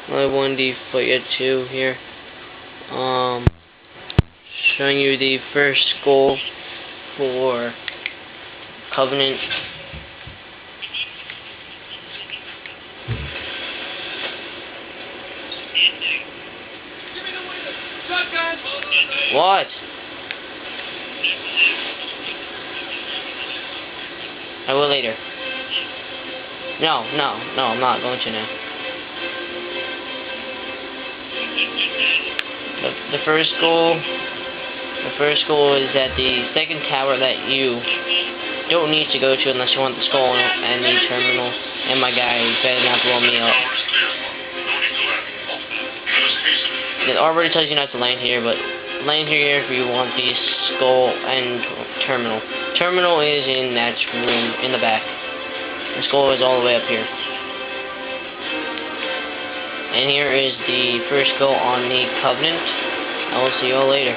Another 1D Foot 2 here. Showing you the first goal for Covenant. What? I will later. No, I'm not going to now. The first goal is at the second tower that you don't need to go to unless you want the skull and the terminal. And my guy better not blow me up. It already tells you not to land here, but land here if you want the skull and terminal. Terminal is in that room in the back. The skull is all the way up here. And here is the first goal on the Covenant. I will see you all later.